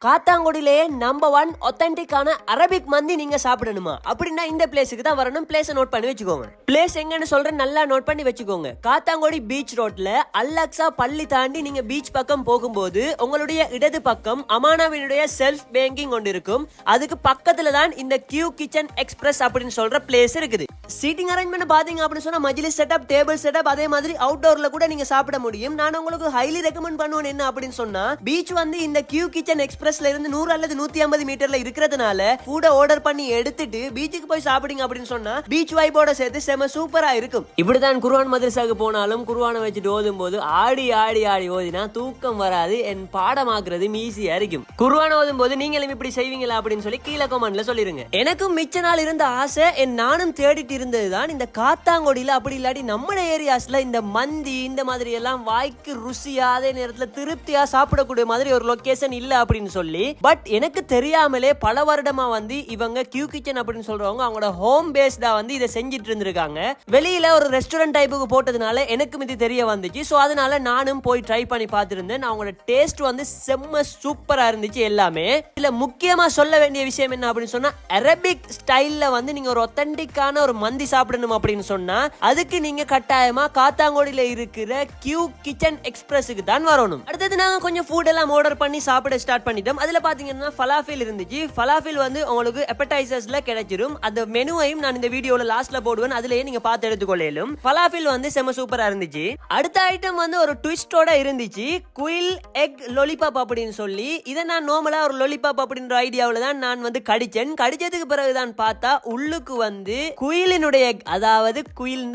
காத்தாங்குடியிலேயே number 1 ஒத்தன்டிக்கான Arabic மந்தி நீங்க சாப்பிடணுமா அப்படின்னா இந்த பிளேஸுக்கு தான் வரணும். பிளேஸை நோட் பண்ணி வச்சுக்கோங்க. பிளேஸ் எங்கன்னு சொல்றேன், நல்லா நோட் பண்ணி வச்சுக்கோங்க. காத்தாங்குடி பீச் ரோட்ல அல்லக்ஸா பள்ளி தாண்டி நீங்க பீச் பக்கம் போகும்போது உங்களுடைய இடது பக்கம் அமானாவினுடைய செல்ஃப் பேங்கிங் ஒன்று இருக்கும். அதுக்கு பக்கத்துல தான் இந்த கியூ கிச்சன் எக்ஸ்பிரஸ் அப்படின்னு சொல்ற பிளேஸ் இருக்குது. சீட்டிங் அரேஞ்ச்மெண்ட் பாத்தீங்க அப்படின்னு சொன்னா மஜ்லிஸ் செட்டப், டேபிள் செட்டப், அதே மாதிரி அவுட்டோர்ல கூட நீங்க சாப்பிட முடியும். நான் உங்களுக்கு ஹைலி ரெக்கமெண்ட் பண்ணுவேன் என்ன அப்படின்னு சொன்னா, பீச் வந்து இந்த கியூ கிச்சன் எக்ஸ்பிரஸ்ல இருந்து 100 அல்லது 150 மீட்டர்ல இருக்கிறதுனால ஃபுட் ஆர்டர் பண்ணி எடுத்துட்டு பீச்சுக்கு போய் சாப்பிடுங்க அப்படின்னு சொன்னா பீச் வைபோட சேர்த்து செம சூப்பரா இருக்கும். இப்படிதான் குர்ஆன் மதரசாக்கு போனாலும் குர்ஆனை வச்சுட்டு ஓதும் போது ஆடி ஆடி ஆடி ஓதினா தூக்கம் வராது, என் பாடமாக்குறது ஈஸியா இருக்கும். குர்ஆன் ஓதும் போது நீங்களும் இப்படி செய்வீங்களா அப்படின்னு சொல்லி கீழே கமெண்ட்ல சொல்லிருங்க. எனக்கும் மிச்ச நாள் இருந்த ஆசை, நானும் தேடிட்டு இருந்ததுதான் இந்த காத்தாங்குடியில அப்படி இல்லாட்டி நம்ம ஏரியாஸ்ல இந்த மந்தி இந்த மாதிரி எல்லாம் வாய்க்கு ருசியா அதே நேரத்துல திருப்தியா சாப்பிடக்கூடிய மாதிரி ஒரு லொகேஷன் இல்ல அப்படின்னு சொல்லி. பட் எனக்கு தெரியாமலே பல வருடமா வந்து இவங்க கியூ கிச்சன் அப்படின்னு சொல்றவங்க அவங்களோட ஹோம் பேஸ்டா வந்து இதை செஞ்சிட்டு இருந்திருக்காங்க. வெளியில ஒரு ரெஸ்டாரண்ட் டைப்புக்கு போட்டதுனால எனக்கும் இது தெரிய வந்துச்சு. சோ அதனால நானும் போய் ட்ரை பண்ணி பார்த்திருந்தேன். அவங்களோட டேஸ்ட் வந்து செம்ம சூப்பரா இருந்துச்சு எல்லாமே. இதுல முக்கியமா சொல்ல வேண்டிய விஷயம் என்ன அப்படின்னு சொன்னா, அரபிக் ஸ்டைல்ல வந்து நீங்க ஒரு ஒத்தன்டிக்கான ஒரு மந்தி சாப்பிடணும் அப்படின்னு சொன்னா அதுக்கு நீங்க கட்டாயமா காத்தாங்குடியில இருக்கிற கியூ கிச்சன் எக்ஸ்பிரஸுக்கு தான் வரணும். அடுத்தது நாங்க கொஞ்சம் ஃபுட் எல்லாம் ஆர்டர் பண்ணி சாப்பிட ஸ்டார்ட் பண்ணிட்டோம். அதுல பாத்தீங்கன்னா ஃபலாஃபில் இருந்துச்சு. ஃபலாஃபில் வந்து உங்களுக்கு appetizers-ல கிடைச்சிரும். அந்த மெனுவையும் நான் இந்த வீடியோல லாஸ்ட்ல போடுவேன், அதுலயே நீங்க பார்த்து எடுத்துக்கொள்ளலாம். ஃபலாஃபில் வந்து செம சூப்பரா இருந்துச்சு. அடுத்த ஐட்டம் வந்து ஒரு ட்விஸ்டோட இருந்துச்சு, குயில் எக் லாலிபாப் அப்படின்னு சொல்லி. இதை நான் நார்மலா ஒரு லாலிபாப் அப்படின்ற ஐடியாவில் தான் நான் வந்து கடிச்சேன். கடிச்சதுக்கு பிறகுதான் பார்த்தா உள்ளுக்கு வந்து குயிலினுடைய, அதாவது குயில்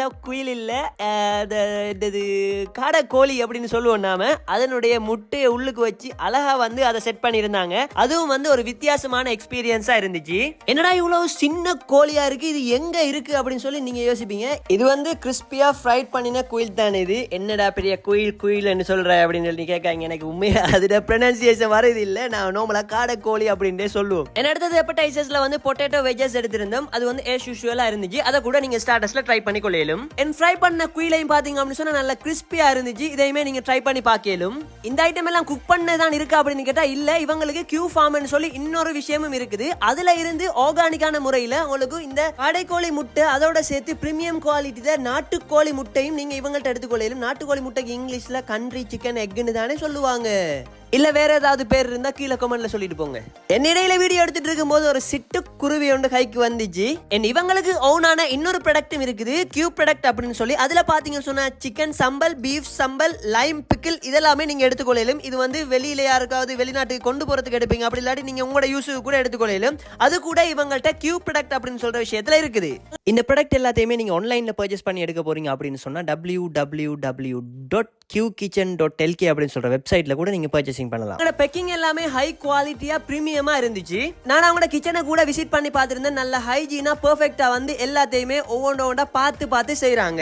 இல்ல காடை கோழி அப்படின்னு சொல்லுவோம் நாம, அதனுடைய முட்டையை உள்ளுக்கு வச்சு அழகா வந்து அதை செட் பண்ணிருந்தாங்க. அதுவும் வந்து ஒரு வித்தியாசமான எக்ஸ்பீரியன்ஸா இருந்துச்சு. என்னடா இவ்வளவு சின்ன கோழியா இருக்கு, இது எங்க இருக்கு அப்படின்னு சொல்லி நீங்க யோசிப்பீங்க. இது வந்து கிறிஸ்பியா ஃப்ரைட் பண்ணின குயில் தானே. இது என்னடா பெரிய குயில் சொல்ற அப்படின்னு சொல்லி கேட்காங்க. எனக்கு உண்மையா அதோட ப்ரொனன்சியேஷன் வரது இல்ல. நான் நார்மலா காடை கோழி அப்படின்றே சொல்லுவோம். என்ன அடுத்தது appetizers-ல வந்து பொட்டேட்டோ வெஜஸ் எடுத்திருந்தோம். அது வந்து as usual-ஆ இருந்துச்சு. அதை கூட நீங்க ஸ்டார்டர்ஸ்ல ட்ரை பண்ணி கொள்ளலாம். என் ஃப்ரை பண்ண குயிலையும் பாத்தீங்க அப்படின்னு சொன்னா நல்ல கிறிஸ்பியா இருந்துச்சு. இதையுமே நீங்க ட்ரை பண்ணி பார்க்கலாம். இந்த ஐட்டம் எல்லாம் குக் பண்ணதான் இருக்கா அப்படின்னு கேட்டா இல்ல, இவங்களுக்கு கியூ ஃபார்ம்னு சொல்லி இன்னொரு விஷயமும் இருக்குது. அதுல இருந்து ஆர்கானிக்கான முறையில உங்களுக்கு இந்த காடைக்கோழி முட்டை அதோட சேர்த்து பிரீமியம் குவாலிட்டி நாட்டுக்கோழி முட்டையும் நீங்க இவங்கள்ட்ட எடுத்துக்கொள்ளலாம். நாட்டுக்கோழி முட்டைக்கு இங்கிலீஷ்ல கண்ட்ரி சிக்கன் எக்னு தானே சொல்லுவாங்க. இல்ல வேற ஏதாவது பேர் இருந்தா கீழே கமெண்ட்ல சொல்லிட்டு போங்க. என் இடையில வீடியோ எடுத்துட்டு இருக்கும் போது ஒரு சிட்டு குருவி ஒன்று கைக்கு வந்துச்சு. இவங்களுக்கு ஓனான இன்னொரு ப்ராடக்ட்டும் இருக்குது, கியூ ப்ராடக்ட் அப்படின்னு சொல்லி. அதுல பாத்தீங்கன்னு சொன்னா சிக்கன் சம்பல், பீஃப் சம்பல், லைம் பிக்கிள் இதெல்லாமே நீங்க எடுத்துக்கொள்ளலாம். இது வந்து வெளியில யாருக்காவது வெளிநாட்டுக்கு கொண்டு போறதுக்கு எடுப்பீங்க, அப்படி இல்லாட்டி நீங்க உங்களோட யூஸுக்கு கூட எடுத்துக்கொள்ளலாம். அது கூட இவங்கள்ட்ட கியூ ப்ராடக்ட் அப்படின்னு சொல்ற விஷயத்துல இருக்குது. இந்த ப்ராடக்ட் எல்லாத்தையுமே நீங்க ஆன்லைன்ல பர்ச்சேஸ் பண்ணி எடுக்க போறீங்க அப்படின்னு சொன்னா www.qkitchen.lk அப்படின்னு சொல்ற வெப்சைட்ல கூட நீங்க பர்ச்சேசிங் பண்ணலாம். பேக்கிங் எல்லாமே ஹை குவாலிட்டியா பிரீமியமா இருந்துச்சு. நான் அவங்களோட கிச்சனை கூட விசிட் பண்ணி பார்த்திருந்தேன். நல்ல ஹைஜீனா பெர்ஃபெக்ட்டா வந்து எல்லாத்தையுமே ஒவ்வொன்றா பார்த்து செய்றாங்க.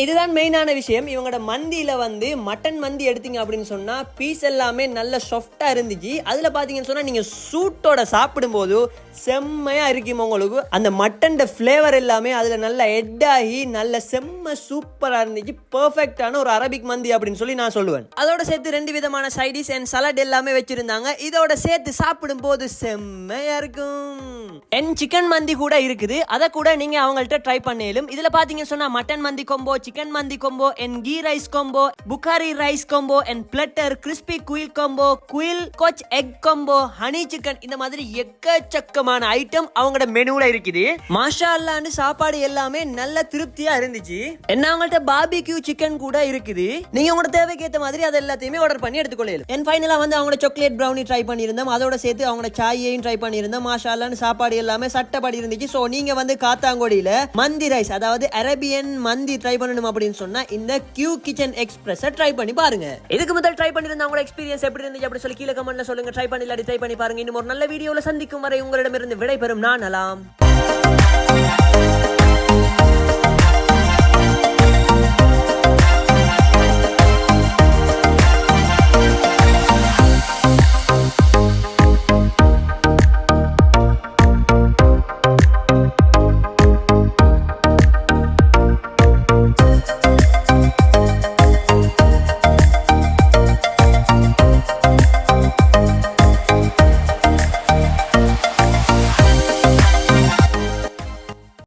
இதுதான் மெயினான விஷயம். இவங்களோட மந்தியில வந்து மட்டன் மந்தி எடுத்தீங்க அப்படின்னு சொன்னா பீஸ் எல்லாமே நல்ல சாஃப்டா இருந்துச்சு. அதுல பாத்தீங்கன்னு சொன்னா நீங்க சூட்டோட சாப்பிடும் போது செம்மையா இருக்கும். உங்களுக்கு அந்த மட்டன் ஃபிளேவர் எல்லாமே அதுல நல்ல ஹெட் ஆகி நல்ல செம்ம சூப்பரா இருந்துச்சு. பெர்ஃபெக்ட்டான ஒரு அரபிக் மந்தி அப்படின்னு சொல்லி நான் சொல்லுவேன். அதோட சேர்த்து 2 விதமான சைடிஸ் அண்ட் சலாட் எல்லாமே வச்சிருந்தாங்க. இதோட சேர்த்து சாப்பிடும் போது செம்மையா இருக்கும். சிக்கன் மந்தி கூட இருக்குது, அதை கூட நீங்க அவங்கள்ட்ட ட்ரை பண்ணலும். இதுல பாத்தீங்க சொன்னா மட்டன் மந்தி கொம்போ, சிக்கன் மந்தி கொம்போ, கீ ரைஸ் கொம்போ, புகாரி rice combo, platter, crispy quail combo, quail கோச் எக் கொம்போ, ஹனி சிக்கன், இந்த மாதிரி எக்கச்சக்கமான ஐட்டம் அவங்களோட மெனுல இருக்குது. மாஷா அல்லாஹ்னு சாப்பாடு எல்லாமே நல்ல திருப்தியா இருந்துச்சு. அவங்கள்ட்ட பார்பிக்யூ சிக்கன் கூட இருக்குது. நீங்க உங்களோட தேவைக்கு ஏத்த மாதிரி அதை எல்லாத்தையுமே ஆர்டர் பண்ணி எடுத்துக்கொள்ளலாம். ஃபைனலா வந்து அவங்களோட சாக்லேட் பிரவுனி ட்ரை பண்ணியிருந்தோம். அதோட சேர்த்து அவங்களோட சாயையும் ட்ரை பண்ணியிருந்தோம். மாஷா அல்லாஹ்னு சாப்பாடு எல்லாமே சட்டப்படி இருந்துச்சு. சோ நீங்க வந்து காத்தாங்குடியில மந்தி ரைஸ், அதாவது அரேபியன் மந்தி ட்ரை பண்ணணும் அப்படின்னு சொன்னா இந்த கியூ கிச்சன் எக்ஸ்பிரஸ் ட்ரை பண்ணி பாருங்க. இதுக்கு முதல் ட்ரை பண்ணிருந்தா உங்களோட எக்ஸ்பீரியன்ஸ் எப்படி இருந்துச்சு அப்படி சொல்லி கீழே கமெண்ட்ல சொல்லுங்க. ட்ரை பண்ணி பாருங்க. இன்னும் ஒரு நல்ல வீடியோல சந்திக்கும் வரை உங்களிடமிருந்து விடைபெறும் நான் அலாம்.